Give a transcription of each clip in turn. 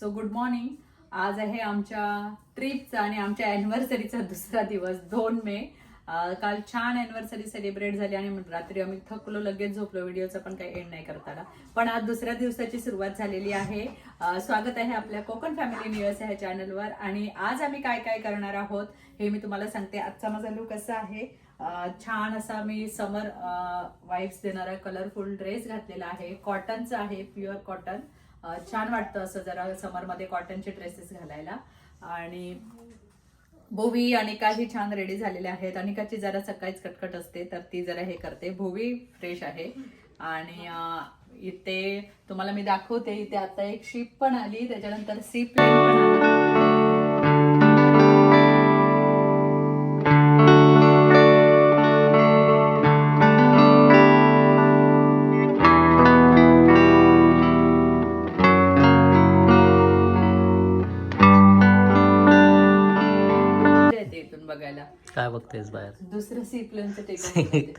So good morning. आज आहे आमच्या ट्रिपचा आणि आमच्या अॅनिव्हर्सरीचा दुसरा दिवस 2 मे. काल छान अॅनिव्हर्सरी सेलिब्रेट झाली आणि रात्री आम्ही थकलो, लगेच झोपलो. व्हिडिओचा पण काही एंड नाही करता आला, पण आज दुसऱ्या दिवसाची सुरुवात झालेली आहे. स्वागत आहे आपल्या कोकण फॅमिली न्यूज ह्या चॅनलवर. आणि आज आम्ही काय काय करणार आहोत हे मी तुम्हाला सांगते. आजचा माझा लुक असा आहे. छान असा मी समर वाईब्स देणारा कलरफुल ड्रेस घातलेला आहे. कॉटनचा आहे, प्युअर कॉटन. छान वाटतं असं जरा समरमध्ये कॉटनचे ड्रेसेस घालायला. आणि भोवी अनिकाही छान रेडी झालेल्या आहेत. अनिकाची जरा सकाळीच कटकट असते तर ती जरा हे करते. भोवी फ्रेश आहे. आणि इथे तुम्हाला मी दाखवते, इथे आता एक शिप पण आली, त्याच्यानंतर सी प्लेन पण आला. बघायला काय बघतेस बाहेर? दुसरं सी प्लेनचं टेकन.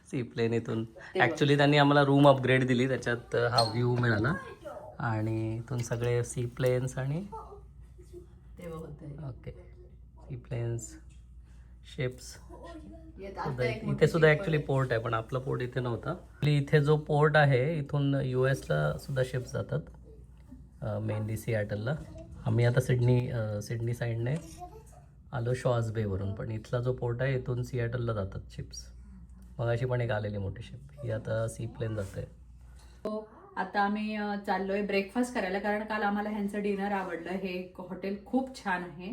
सी प्लेन इथून ऍक्च्युली त्यांनी आम्हाला रूम अपग्रेड दिली, त्याच्यात हा व्ह्यू मिळाला आणि इथून सगळे सी प्लेन्स आणि ओके सी प्लेन्स शिप्स. इथे सुद्धा ऍक्च्युली पोर्ट आहे, पण आपलं पोर्ट इथे नव्हतं. इथे जो पोर्ट आहे इथून US ला सुद्धा शिप्स जातात, मेनली सिॲटलला. आम्ही आता सिडनी साईडने आलो शॉज बेवरून, पण इथला जो पोर्ट आहे इथून सिॲटलला जातात शिप्स. मग अशी पण एक आलेली मोठी शिप, ही आता सी प्लेन जाते. आता आम्ही चाललोय ब्रेकफास्ट करायला, कारण काल आम्हाला ह्यांचं डिनर आवडलं. हे हॉटेल खूप छान आहे,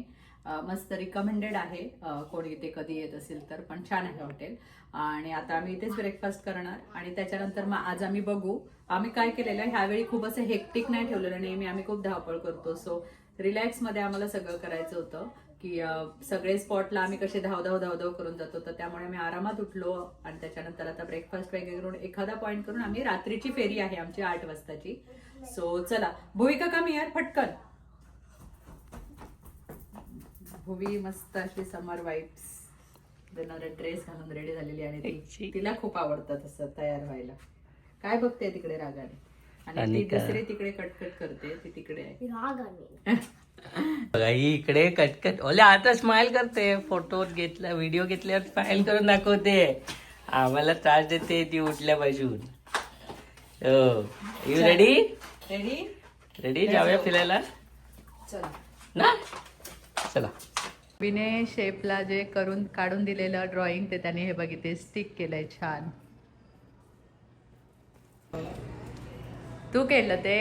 मस्त रिकमेंडेड आहे. कोणी इथे कधी येत असेल तर, पण छान आहे हॉटेल. आणि आता आम्ही इथेच ब्रेकफास्ट करणार आणि त्याच्यानंतर मग आज आम्ही बघू आम्ही काय केलेलं आहे. ह्यावेळी खूप असं हेक्टिक नाही ठेवलेलं, नेहमी आम्ही खूप धावपळ करतो. सो रिलॅक्समध्ये आम्हाला सगळं करायचं होतं की सगळे स्पॉटला आम्ही कसे धाव करून जातो, तर त्यामुळे आम्ही आरामात उठलो. आणि त्याच्यानंतर आता ब्रेकफास्ट वगैरे करून एखादा पॉईंट करून आम्ही रात्रीची फेरी आहे आमची 8 वाजताची. सो चला भूमिका का मी यार फटकन. भूवी मस्त अशी समर वाईब्स देणारा ड्रेस घालून रेडी झालेली आणि तिला खूप आवडतं तसं तयार व्हायला. काय बघते तिकडे रागाने, आणि ती दुसरी तिकडे कटकट करते, ती तिकडे आहे. बघा ही इकडे कटकट ओले आता स्माइल करते. फोटो घेतला, व्हिडिओ घेतल्यावर स्माइल करून दाखवते. आम्हाला त्रास देते ती उठल्यापासून. You ready? रेडी रेडी जाऊया फिरायला चला ना. चला. विने शेपला जे काढून दिलेलं ड्रॉइंग ते त्याने हे बघितले स्टिक केलंय छान. तू केलं ते.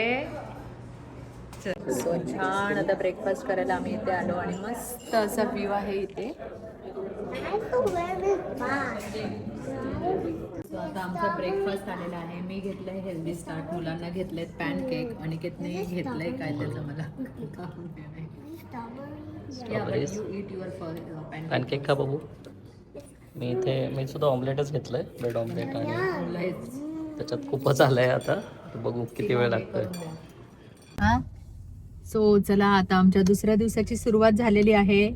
सो छान आता ब्रेकफास्ट करायला आम्ही इथे आलो आणि मस्त असा व्ह्यू आहे इथे. सो आता आमचा ब्रेकफास्ट आलेला आहे. मी घेतलंय हेल्दी स्टार्ट, मुलांना घेतलेत पॅनकेक आणि कितने घेतलंय काय त्याचं मला पॅनकेक का बघू. मी सुद्धा ऑमलेटच घेतलंय, ब्रेड ऑमलेट, आणि त्याच्यात खूपच आलंय. आता बघू किती वेळ लागतोय. सो चला आता आमच्या दुसऱ्या दिवसाची सुरुवात झालेली आहे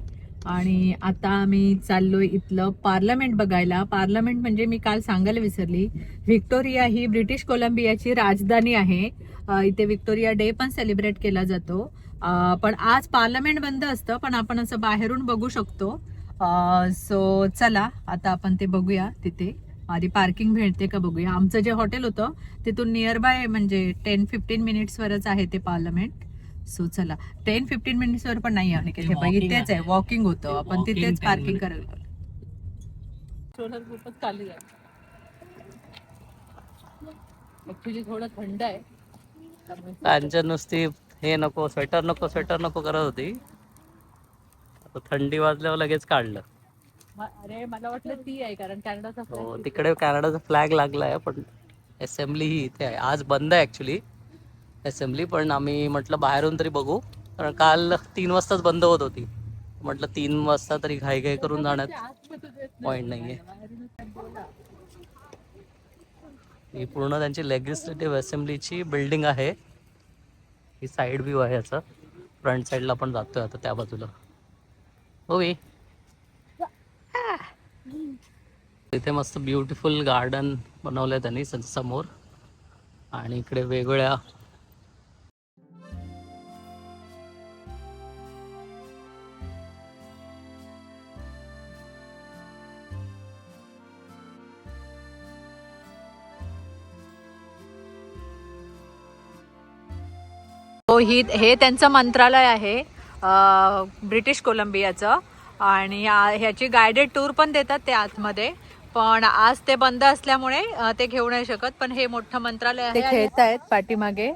आणि आता आम्ही चाललोय इथलं पार्लमेंट बघायला. पार्लमेंट म्हणजे मी काल सांगायला विसरली, व्हिक्टोरिया ही ब्रिटिश कोलंबियाची राजधानी आहे. इथे व्हिक्टोरिया डे पण सेलिब्रेट केला जातो. पण आज पार्लमेंट बंद असतं, पण आपण असं बाहेरून बघू शकतो. सो चला आता आपण ते बघूया. तिथे आधी पार्किंग भेटते का बघूया. आमचं जे हॉटेल होतं तिथून नियर बाय म्हणजे 10-15 मिनिट्सवरच आहे ते पार्लमेंट. सो चला 10-15 मिनिट्सवर पण नाही आहे, इथेच आहे, वॉकिंग होतं. आपण तिथेच पार्किंग करायला. खूपच खाली आहे, ऍक्च्युली थोडं थंड आहे. कांचन नुसती हे नको स्वेटर नको करत होती. आता थंडी वाजल्यावर लगेच काढलं. अरे मला वाटलं ती आहे, कारण कॅनडाचा हो तिकडे कॅनडाचा फ्लॅग लागलाय, पण असेंब्ली ही इथे आहे. आज बंद आहे ऍक्च्युली असेंब्ली, पण आम्ही म्हटलं बाहेरून तरी बघू, कारण काल 3 वाजताच बंद होत होती. म्हटलं 3 वाजता तरी घाई करून जाण्यात पॉइंट नाहीये. ही पूर्ण त्यांची लेजिस्लेटिव्ह असेंब्लीची बिल्डिंग आहे. ही साईड व्ह्यू आहे याचा. फ्रंट साईडला पण जातोय आता त्या बाजूला. होय इथे मस्त ब्युटिफुल गार्डन बनवलंय त्यांनी समोर, आणि इकडे वेगवेगळ्या हे त्यांचं मंत्रालय आहे ब्रिटिश कोलंबियाचं. आणि ह्याची गायडेड टूर पण देतात ते आतमध्ये, पण आज ते बंद असल्यामुळे ते घेऊ नाही शकत. पण हे मोठं मंत्रालय आहे. ते खेळत आहेत पाठीमागे.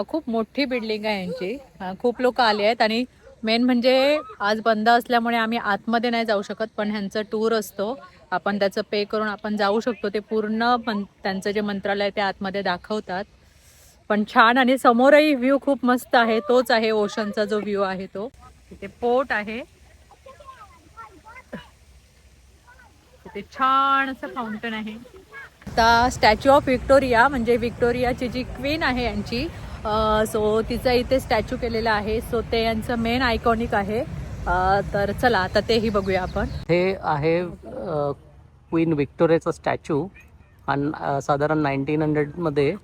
खूप मोठी बिल्डिंग आहे यांची. खूप लोक आले आहेत आणि मेन म्हणजे आज बंद असल्यामुळे आम्ही आतमध्ये नाही जाऊ शकत, पण ह्यांचं टूर असतो, आपण त्याचं पे करून आपण जाऊ शकतो. ते पूर्ण त्यांचं जे मंत्रालय ते आतमध्ये दाखवतात. पण छान, आणि समोरही व्ह्यू खूप मस्त आहे. तोच आहे ओशनचा जो व्ह्यू आहे तो. तिथे पोर्ट आहे, तिथे छान असं फाउंटन आहे. आता स्टॅच्यू ऑफ व्हिक्टोरिया, म्हणजे व्हिक्टोरियाची जी क्वीन आहे यांची, सो तिचा इथे स्टॅच्यू केलेला आहे. सो ते यांचं मेन आयकॉनिक आहे. तर चला आता तेही बघूया आपण. हे आहे क्वीन व्हिक्टोरियाचा स्टॅच्यू. आणि साधारण 1900मध्ये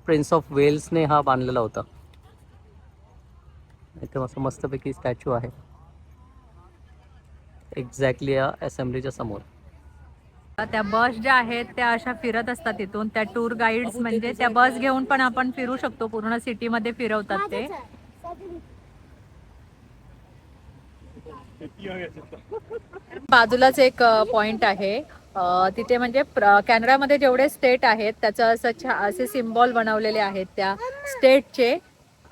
प्रिन्स ऑफ वेल्सने हा बांधलेला होता. इथे असं मस्तपैकी स्टॅच्यू आहे एक्झॅक्टली या असेंब्लीच्या समोर. त्या बस ज्या आहेत त्या अशा फिरत असतात इथून. त्या टूर गाईड्स म्हणजे त्या बस घेऊन पण आपण फिरू शकतो, पूर्ण सिटीमध्ये फिरवतात ते. बाजूलाच एक पॉइंट आहे, तिथे म्हणजे कॅनडामध्ये जेवढे स्टेट आहेत त्याचं असं असे सिम्बॉल बनवलेले आहेत त्या स्टेटचे.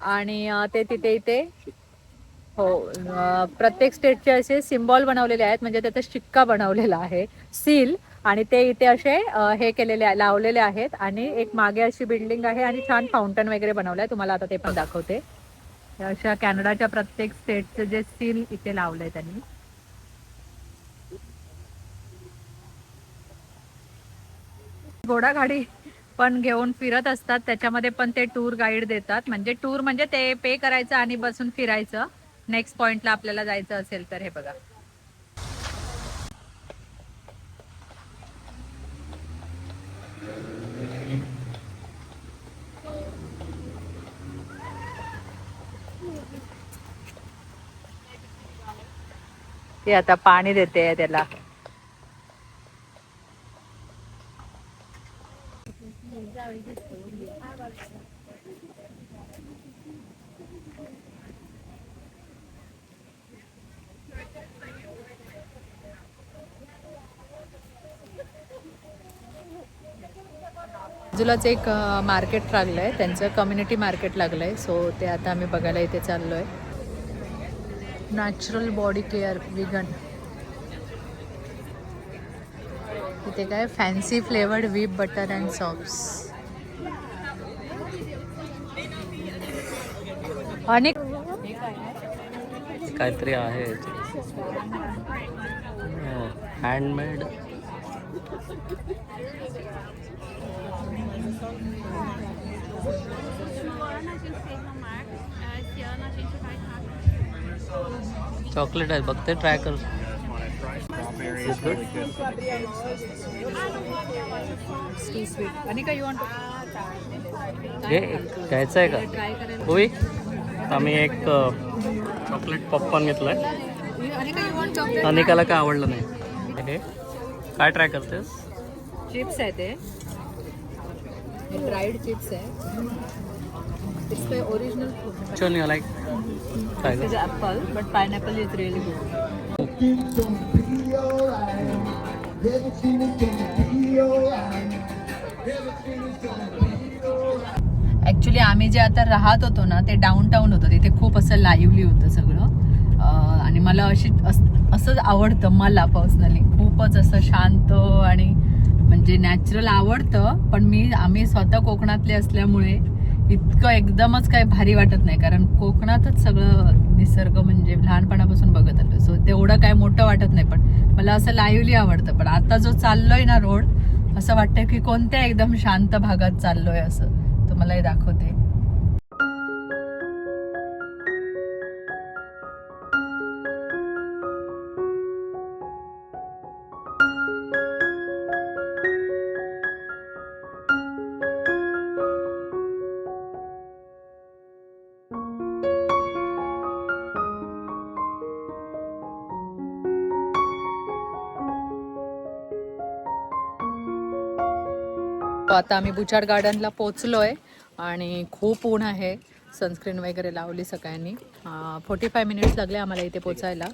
आणि ते तिथे इथे हो, प्रत्येक स्टेटचे असे सिम्बॉल बनवलेले आहेत, म्हणजे त्याचा शिक्का बनवलेला आहे, सील. आणि ते इथे असे हे केलेले लावलेले आहेत. आणि एक मागे अशी बिल्डिंग आहे आणि छान फाउंटन वगैरे बनवलंय. तुम्हाला आता ते पण दाखवते. अशा कॅनडाच्या प्रत्येक स्टेटचे जे सील इथे लावलंय त्यांनी. घोडागाडी पण घेऊन फिरत असतात, त्याच्यामध्ये पण ते टूर गाईड देतात. म्हणजे टूर म्हणजे ते पे करायचं आणि बसून फिरायचं. नेक्स्ट पॉइंटला आपल्याला जायचं असेल तर. हे बघा, ते आता पाणी देते त्याला. बाजूलाच एक मार्केट लागलंय, त्यांचं कम्युनिटी मार्केट लागलंय. सो ते आता आम्ही बघायला इथे चाललोय. Natural body care vegan. इथे काय fancy flavoured whip butter and shops. अनेक काहीतरी आहे हँडमेड. चॉकलेट आहे, बघते ट्राय कर. आणि काय यू वांट हे घ्यायचं आहे का होई? आम्ही एक चॉकलेट पॉपकॉर्न घेतलाय. अनिकाला काय आवडलं नाही. हे काय ट्राय करतेस? चिप्स आहे ते, ड्राईड चिप्स आहे. It's my original fruit. चल यू लाईक काय is Apple but pineapple is really good. Actually आम्ही जे आता राहत होतो ना ते डाऊनटाऊन होतं. तिथे खूप असं लाईव्हली होतं सगळं. आणि मला असंच आवडतं. मला पर्सनली खूपच असं शांत आणि म्हणजे नॅचरल आवडतं. पण आम्ही स्वतः कोकणातले असल्यामुळे इतकं एकदमच काही भारी वाटत नाही, कारण कोकणातच सगळं निसर्ग म्हणजे लहानपणापासून बघत आलो. सो तेवढं काय मोठं वाटत नाही, पण मला असं लाईव्हली आवडतं. पण आता जो चाललोय ना रोड, असं वाटतं की कोणत्या एकदम शांत भागात चाललोय असं. तुम्हाला हे दाखवते. आता आम्ही बुचार्ड गार्डनला पोचलोय आणि खूप ऊन आहे. सनस्क्रीन वगैरे लावली सगळ्यांनी. 45 मिनिट्स लागले आम्हाला इथे पोचायला.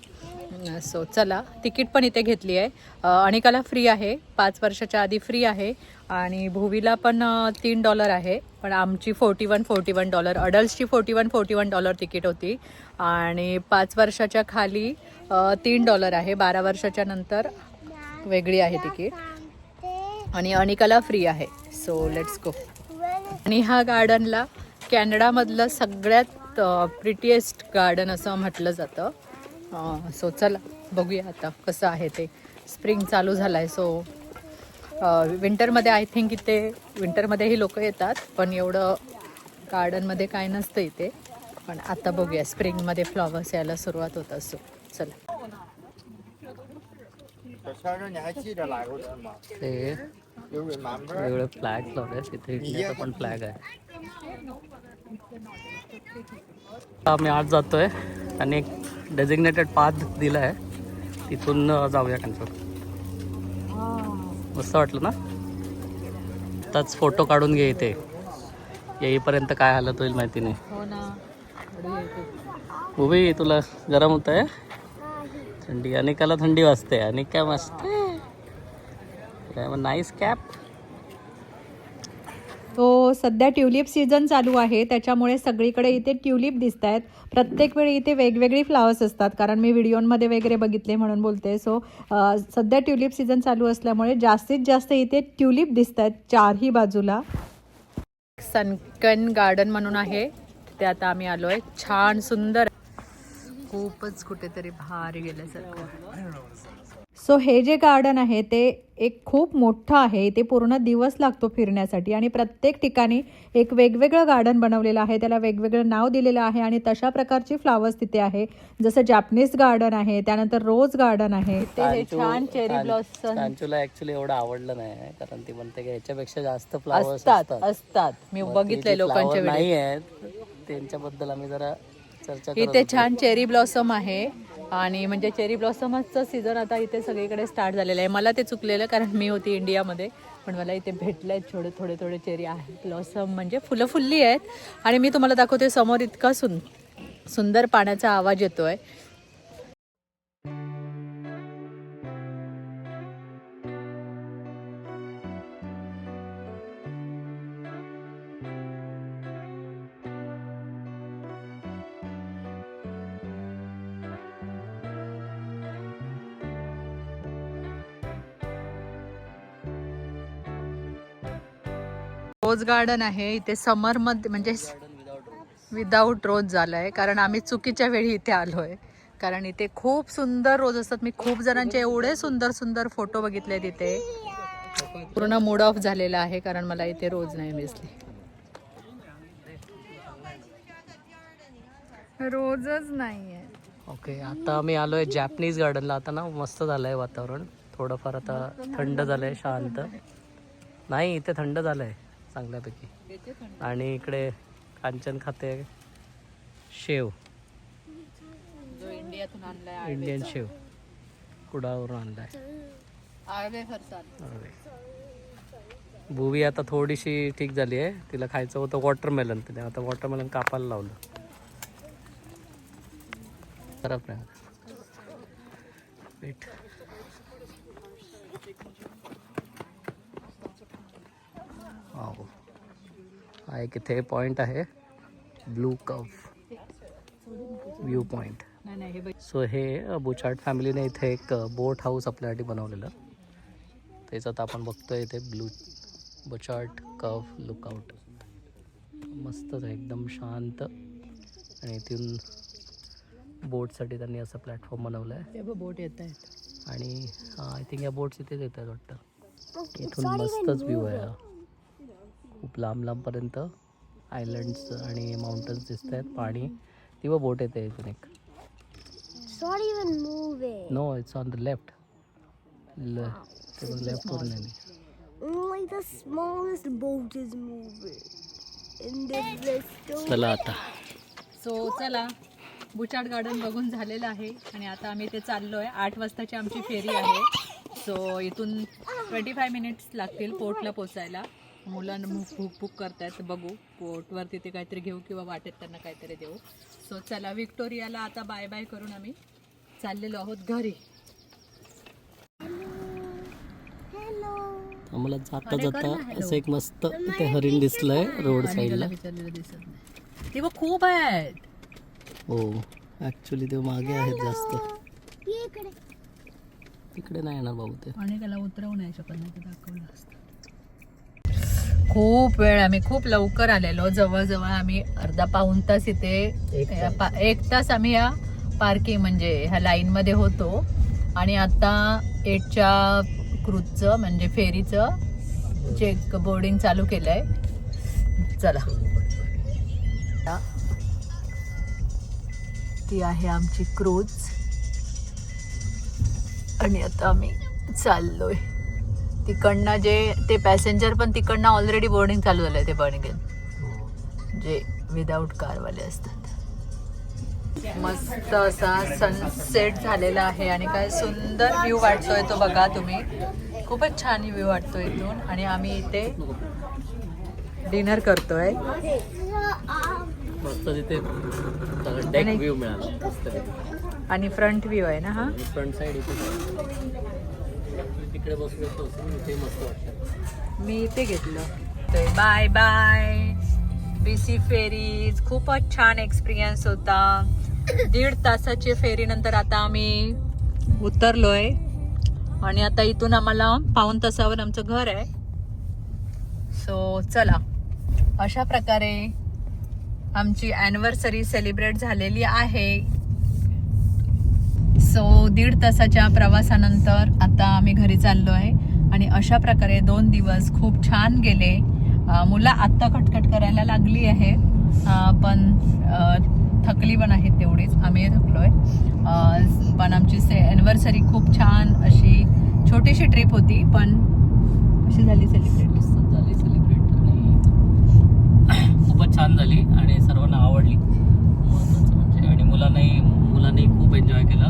सो चला, तिकीट पण इथे घेतली आहे. अनिकाला फ्री आहे, 5 वर्षाच्या आधी फ्री आहे आणि भुवीला पण $3 आहे. पण आमची $41 अडल्ट्सची $41 तिकीट होती आणि 5 वर्षाच्या खाली $3 आहे. 12 वर्षाच्या नंतर वेगळी आहे तिकीट आणि अनिकाला फ्री आहे. So let's go. आणि ह्या गार्डनला कॅनडामधलं सगळ्यात प्रिटिएस्ट गार्डन असं म्हटलं जातं. सो चला बघूया आता कसं आहे ते. स्प्रिंग चालू झाला आहे. सो विंटरमध्ये आय थिंक इथे विंटरमध्येही लोक येतात, पण एवढं गार्डनमध्ये काय नसतं इथे. पण आता बघूया, स्प्रिंगमध्ये फ्लॉवर्स यायला सुरुवात होत असो. चला. ते वेगवेगळे फ्लॅग लावले, तिथे इंडियाचा पण फ्लॅग आहे. आम्ही आज जातोय आणि एक डेझिग्नेटेड पाथ दिला आहे, तिथून जाऊया त्यांचं. मस्त वाटलं ना. आताच फोटो काढून घे, इथे येईपर्यंत काय हालत होईल माहिती नाही. हो ना. उभी तुला गरम होत आहे? थंडी. अनिकाला थंडी वाजते. आणि काय मस्त नाईस कॅप. तो सध्या ट्युलिप सीझन चालू आहे, त्याच्यामुळे सगळीकडे इथे ट्युलिप दिसत आहेत. प्रत्येक वेळी इथे वेगवेगळी फ्लावर्स असतात, कारण मी व्हिडिओमध्ये वगैरे बघितले म्हणून बोलते. सो सध्या ट्युलिप सीझन चालू असल्यामुळे जास्तीत जास्त इथे ट्युलिप दिसत आहेत चारही बाजूला. सनकन गार्डन म्हणून आहे, ते आता आम्ही आलो आहे. छान सुंदर, खूपच कुठेतरी भारी गेल्यासारखं. सो हे जे गार्डन आहे ते एक खूप मोठं आहे. इथे पूर्ण दिवस लागतो फिरण्यासाठी आणि प्रत्येक ठिकाणी एक वेगवेगळं गार्डन बनवलेलं आहे, त्याला वेगवेगळं नाव दिलेलं आहे आणि तशा प्रकारची फ्लावर्स तिथे आहे. जसं जॅपनीज गार्डन आहे, त्यानंतर रोज गार्डन आहे. ते छान चेरी ब्लॉसम. सांचूला ऍक्च्युली एवढं आवडलं नाही, कारण ती म्हणते की ह्याच्यापेक्षा जास्त फ्लावर्स असतात. मी बघितलंय लोकांच्या नाही आहेत, त्यांच्याबद्दल आम्ही जरा चर्चा करू. इथे छान चेरी ब्लॉसम आहे आणि म्हणजे चेरी ब्लॉसमचं सीझन आता इथे सगळीकडे स्टार्ट झालेलं आहे. मला ते चुकलेलं, कारण मी होती इंडियामध्ये, पण मला इथे भेटलं आहेत थोडे चेरी आहे. ब्लॉसम म्हणजे फुलं फुलली आहेत. आणि मी तुम्हाला दाखवते समोर, इतका सुंदर पाण्याचा आवाज येतोय. रोज गार्डन आहे इथे. समरमध्ये म्हणजे विदाऊट रोज झालं आहे, कारण आम्ही चुकीच्या वेळी इथे आलो आहे. कारण इथे खूप सुंदर रोज असतात. मी खूप जणांचे एवढे सुंदर फोटो बघितले तिथे. पूर्ण मूड ऑफ झालेला आहे, कारण मला इथे रोज नाही दिसली. रोजच नाही आहे. ओके, आता आम्ही आलोय जॅपनीज गार्डनला. आता ना मस्त झालंय वातावरण, थोडंफार आता थंड झालंय, शांत. नाही, इथे थंड झालंय चांगल्यापैकी. आणि इकडे कांचन खाते शेव, जो इंडियातून आणलाय, इंडियन शेव, कुडावरून आणलाय. आळवे फरसाण. भुवी आता थोडीशी ठीक झाली आहे. तिला खायचं होतं वॉटरमेलन, तिने आता वॉटरमेलन कापायला लावलं. खराब नाही वेट. हा एक इथे पॉइंट आहे, ब्लू कव व्ह्यू पॉइंट. सो हे बुचार्ड फॅमिलीने इथे एक बोट हाऊस आपल्यासाठी बनवलेलं, त्याचं आता आपण बघतोय इथे. बुचार्ड कव लुकआउट. मस्तच आहे, एकदम शांत. आणि इथून बोटसाठी त्यांनी असं प्लॅटफॉर्म बनवलं आहे. बोट येत आहेत आणि आय थिंक या बोट्स इथेच येत आहेत वाटतं. इथून मस्तच व्ह्यू आहे हा. खूप लांबपर्यंत आयलँड्स आणि माउंटन्स दिसत आहेत. पाणी, ती व बोट येते इथून एक. No, it's on the left. Left वरून आहे. Only the smallest boat is moving. In the rest of चला आता. सो चला, बुचार्ड गार्डन बघून झालेलं आहे आणि आता आम्ही इथे चाललो आहे. 8 वाजताची आमची फेरी आहे. सो इथून 25 मिनिट्स लागतील पोर्टला पोचायला. मुलांना भूक भूक करतायत, बघू पोटवरती ते काहीतरी घेऊ किंवा वाटेत त्यांना काहीतरी देऊ. सो चला विक्टोरियाला आता बाय बाय करून आम्ही चाललेलो आहोत घरी. आम्हाला जाता जाता असं एक मस्त इथे हरिण दिसलंय रोड साईडला. विचारलेलं दिसत नाही, ते बघ खूप आहेत. हो ऍक्च्युली ते मागे आहेत जास्त, ये इकडे. तिकडे नाही येणार बाबू ते. आणि त्याला उतरवू नाही शकत, नाही ते दाखवलं असतं. खूप वेळ आम्ही खूप लवकर आलेलो, जवळजवळ आम्ही अर्धा पाऊण तास इथे 1 तास आम्ही या पार्किंग म्हणजे ह्या लाईन मध्ये होतो. आणि आता 8च्या क्रूजचं म्हणजे फेरीचं चेक बोर्डिंग चालू केलंय. चला, ती आहे आमची क्रूज आणि आता आम्ही चाललोय तिकडनं. जे ते पॅसेंजर पण तिकडनं ऑलरेडी बोर्डिंग चालू झालंय, ते बर्निंग जे विदाऊट कारवाले असतात. मस्त असा सनसेट झालेला आहे आणि काय सुंदर व्ह्यू वाटतोय तो बघा तुम्ही. खूपच छान व्ह्यू वाटतोय इथून. आणि आम्ही इथे डिनर करतोय. मस्त तिथे डेक व्ह्यू मिळाला आणि फ्रंट व्ह्यू आहे ना हा. फ्रंट साईड तिकडे बसलो इथे मस्त वाटतं. मी इथे घेतलं. Bye bye BC ferries. खूपच छान एक्सपिरियन्स होता. 1.5 तासाची फेरीनंतर आता आम्ही उतरलोय आणि आता इथून आम्हाला पाऊण तासावर आमचं घर आहे. सो चला, अशा प्रकारे आमची ॲनिव्हर्सरी सेलिब्रेट झालेली आहे. सो 1.5 तासाच्या प्रवासानंतर आता आम्ही घरी चाललो आहे. आणि अशा प्रकारे 2 दिवस खूप छान गेले. मुलं आत्ता खटखट करायला लागली आहे, पण थकली पण आहेत तेवढीच. आम्ही थकलोय, पण आमची ॲनिव्हर्सरी खूप छान अशी छोटीशी ट्रिप होती, पण कशी झाली सेलिब्रेट. खूपच छान झाली आणि सर्वांना आवडली महत्त्वाचं म्हणजे. आणि मुलांनी खूप एन्जॉय केला.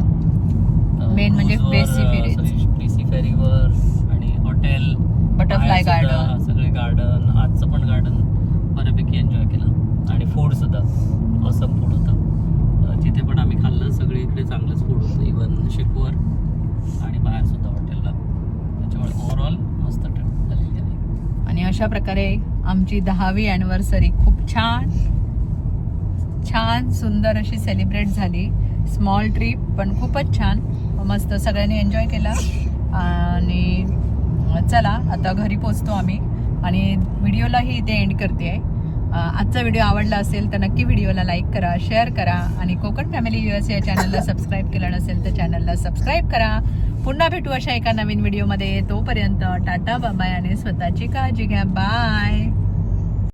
मेन म्हणजे बेसी फेरीवर आणि हॉटेल, बटरफ्लाय गार्डन, सगळे गार्डन, आजचं पण गार्डन बऱ्यापैकी एन्जॉय केलं. आणि फूड सुद्धा असम फूड होतं. जिथे पण आम्ही खाल्लं सगळे इकडे चांगलंच फूड होतं, इवन शिकवर आणि बाहेर सुद्धा हॉटेलला. त्याच्यामुळे ओव्हरऑल मस्त ट्रिप झालेली आहे. आणि अशा प्रकारे आमची 10वी ॲनिव्हर्सरी खूप छान सुंदर अशी सेलिब्रेट झाली. स्मॉल ट्रिप पण खूपच छान, मस्त सगळ्यांनी एन्जॉय केला. आणि चला आता घरी पोचतो आम्ही आणि व्हिडिओलाही इथे एंड करते आहे. आजचा व्हिडिओ आवडला असेल तर नक्की व्हिडिओला लाईक करा, शेअर करा आणि कोकण फॅमिली US या चॅनलला सबस्क्राईब केलं नसेल तर चॅनलला सबस्क्राईब करा. पुन्हा भेटू अशा एका नवीन व्हिडिओमध्ये. तोपर्यंत टाटा बाय आणि स्वतःची काळजी घ्या. बाय.